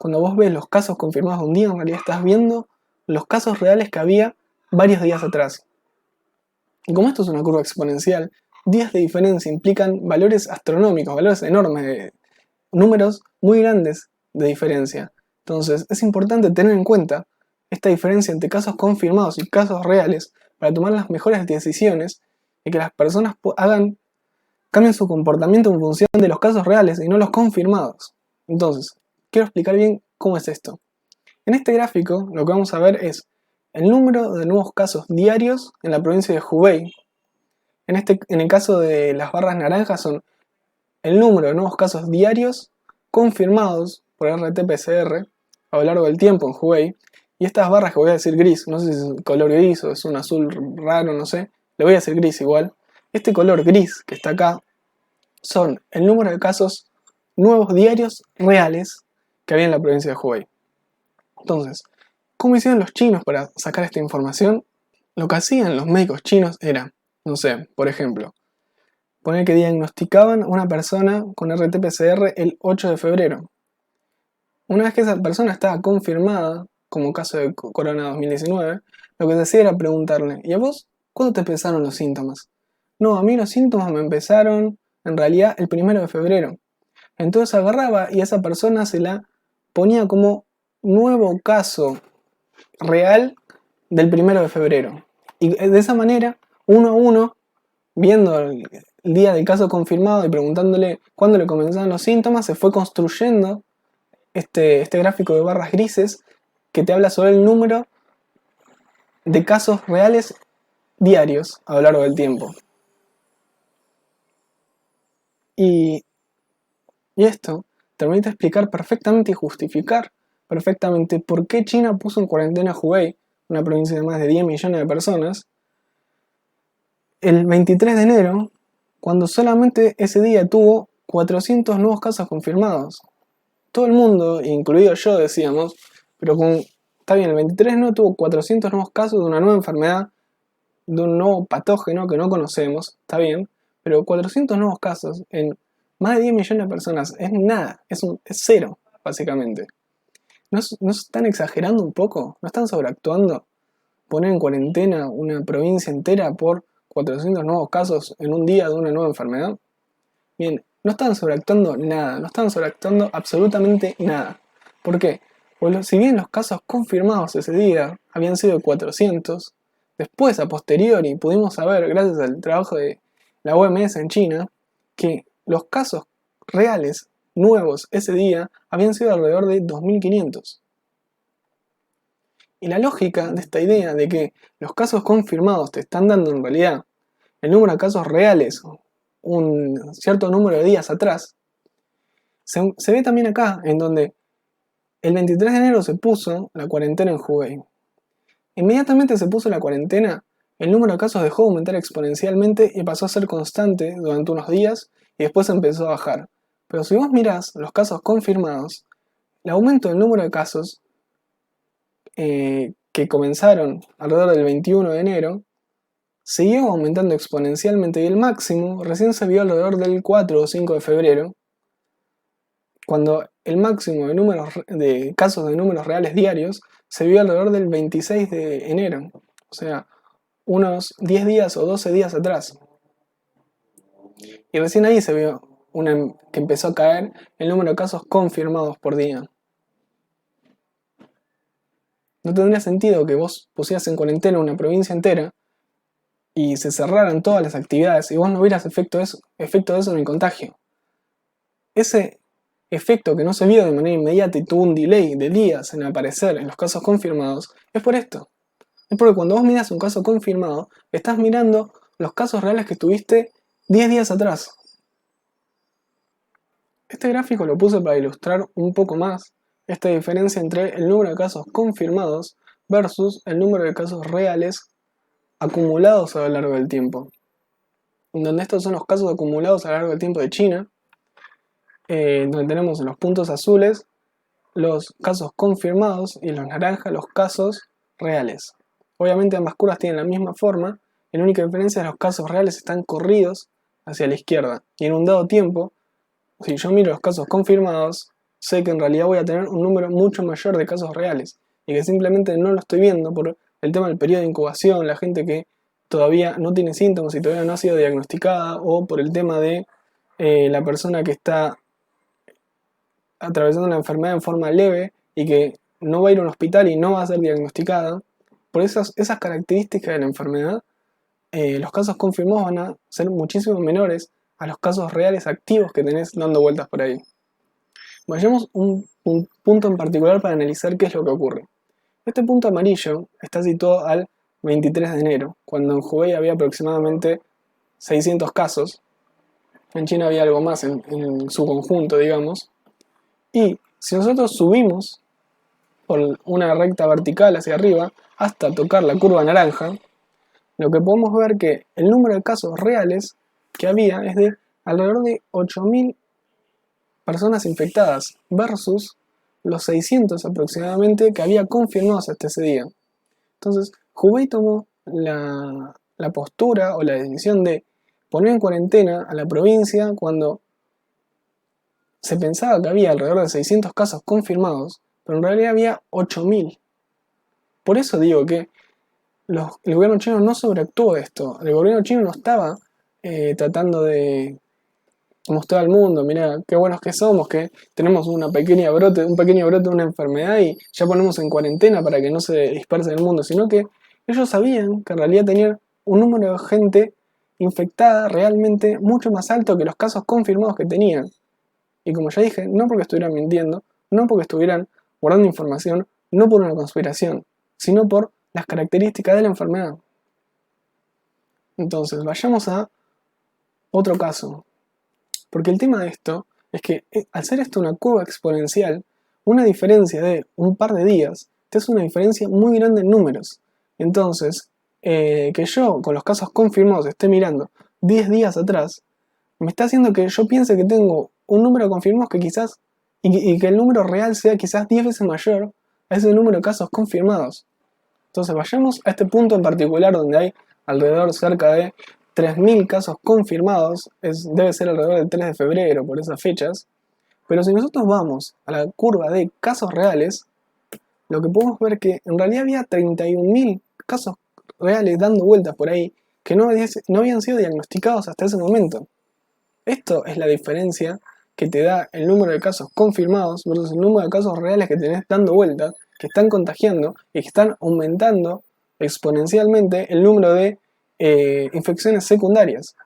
cuando vos ves los casos confirmados de un día, en realidad estás viendo los casos reales que había varios días atrás. Y como esto es una curva exponencial, días de diferencia implican valores astronómicos, valores enormes, números muy grandes de diferencia. Entonces es importante tener en cuenta esta diferencia entre casos confirmados y casos reales para tomar las mejores decisiones y que las personas cambien su comportamiento en función de los casos reales y no los confirmados. Entonces, quiero explicar bien cómo es esto. En este gráfico lo que vamos a ver es el número de nuevos casos diarios en la provincia de Hubei. En el caso de las barras naranjas son el número de nuevos casos diarios confirmados por RT-PCR a lo largo del tiempo en Hubei. Y estas barras que voy a decir gris, no sé si es color gris o es un azul raro, no sé, le voy a decir gris igual. Este color gris que está acá son el número de casos nuevos diarios reales que había en la provincia de Hubei. Entonces, ¿cómo hicieron los chinos para sacar esta información? Lo que hacían los médicos chinos era, no sé, por ejemplo, poner que diagnosticaban a una persona con RT-PCR el 8 de febrero. Una vez que esa persona estaba confirmada como caso de corona 2019, lo que se hacía era preguntarle, ¿y a vos cuándo te empezaron los síntomas? No, a mí los síntomas me empezaron en realidad el 1 de febrero. Entonces agarraba y a esa persona se la ponía como nuevo caso real del 1 de febrero. Y de esa manera, uno a uno, viendo el día del caso confirmado y preguntándole cuándo le comenzaban los síntomas, se fue construyendo este gráfico de barras grises que te habla sobre el número de casos reales diarios a lo largo del tiempo. Y esto te permite explicar perfectamente y justificar perfectamente por qué China puso en cuarentena Hubei, una provincia de más de 10 millones de personas, el 23 de enero, cuando solamente ese día tuvo 400 nuevos casos confirmados. Todo el mundo, incluido yo, decíamos, pero está bien, el 23 no tuvo 400 nuevos casos de una nueva enfermedad, de un nuevo patógeno que no conocemos, está bien, pero 400 nuevos casos en más de 10 millones de personas es nada, es cero, básicamente. ¿No están exagerando un poco? ¿No están sobreactuando? ¿Poner en cuarentena una provincia entera por 400 nuevos casos en un día de una nueva enfermedad? Bien, no están sobreactuando nada, no están sobreactuando absolutamente nada. ¿Por qué? Pues si bien los casos confirmados ese día habían sido 400, después, a posteriori, pudimos saber, gracias al trabajo de la OMS en China, que los casos reales, nuevos, ese día, habían sido alrededor de 2.500. Y la lógica de esta idea de que los casos confirmados te están dando en realidad el número de casos reales un cierto número de días atrás, se ve también acá, en donde el 23 de enero se puso la cuarentena en Hubei. Inmediatamente se puso la cuarentena, el número de casos dejó de aumentar exponencialmente y pasó a ser constante durante unos días y después empezó a bajar. Pero si vos mirás los casos confirmados, el aumento del número de casos que comenzaron alrededor del 21 de enero siguió aumentando exponencialmente y el máximo recién se vio alrededor del 4 o 5 de febrero, cuando el máximo de casos de números reales diarios se vio alrededor del 26 de enero, o sea, unos 10 días o 12 días atrás. Y recién ahí se vio que empezó a caer el número de casos confirmados por día. No tendría sentido que vos pusieras en cuarentena una provincia entera y se cerraran todas las actividades y vos no vieras efecto de eso en el contagio. Ese efecto que no se vio de manera inmediata y tuvo un delay de días en aparecer en los casos confirmados, es por esto. Es porque cuando vos miras un caso confirmado, estás mirando los casos reales que tuviste 10 días atrás. Este gráfico lo puse para ilustrar un poco más esta diferencia entre el número de casos confirmados versus el número de casos reales acumulados a lo largo del tiempo. En donde estos son los casos acumulados a lo largo del tiempo de China, donde tenemos en los puntos azules los casos confirmados y en los naranjas los casos reales. Obviamente ambas curvas tienen la misma forma, y la única diferencia es que los casos reales están corridos hacia la izquierda, y en un dado tiempo, si yo miro los casos confirmados, sé que en realidad voy a tener un número mucho mayor de casos reales y que simplemente no lo estoy viendo por el tema del periodo de incubación, la gente que todavía no tiene síntomas y todavía no ha sido diagnosticada, o por el tema de la persona que está atravesando la enfermedad en forma leve y que no va a ir a un hospital y no va a ser diagnosticada. Por esas características de la enfermedad, los casos confirmados van a ser muchísimo menores a los casos reales activos que tenés dando vueltas por ahí. Vayamos un punto en particular para analizar qué es lo que ocurre. Este punto amarillo está situado al 23 de enero, cuando en Hubei había aproximadamente 600 casos. En China había algo más en su conjunto, digamos. Y si nosotros subimos por una recta vertical hacia arriba hasta tocar la curva naranja, lo que podemos ver que el número de casos reales que había es de alrededor de 8.000 personas infectadas versus los 600 aproximadamente que había confirmados hasta ese día. Entonces, Hubei tomó la postura o la decisión de poner en cuarentena a la provincia cuando se pensaba que había alrededor de 600 casos confirmados, pero en realidad había 8.000. Por eso digo que el gobierno chino no sobreactuó esto. El gobierno chino no estaba tratando de mostrar al mundo, mirá, qué buenos que somos, que tenemos un pequeño brote de una enfermedad y ya ponemos en cuarentena para que no se disperse en el mundo, sino que ellos sabían que en realidad tenían un número de gente infectada realmente mucho más alto que los casos confirmados que tenían. Y como ya dije, no porque estuvieran mintiendo, no porque estuvieran guardando información, no por una conspiración, sino por las características de la enfermedad. Entonces, vayamos a otro caso. Porque el tema de esto es que al ser esto una curva exponencial, una diferencia de un par de días te hace una diferencia muy grande en números. Entonces, que yo con los casos confirmados esté mirando 10 días atrás, me está haciendo que yo piense que tengo un número de confirmados que quizás, y que el número real sea quizás 10 veces mayor a ese número de casos confirmados. Entonces vayamos a este punto en particular donde hay alrededor cerca de 3.000 casos confirmados, debe ser alrededor del 3 de febrero por esas fechas, pero si nosotros vamos a la curva de casos reales, lo que podemos ver que en realidad había 31.000 casos reales dando vueltas por ahí que no habían sido diagnosticados hasta ese momento. Esto es la diferencia que te da el número de casos confirmados versus el número de casos reales que tenés dando vueltas, que están contagiando y que están aumentando exponencialmente el número de infecciones secundarias.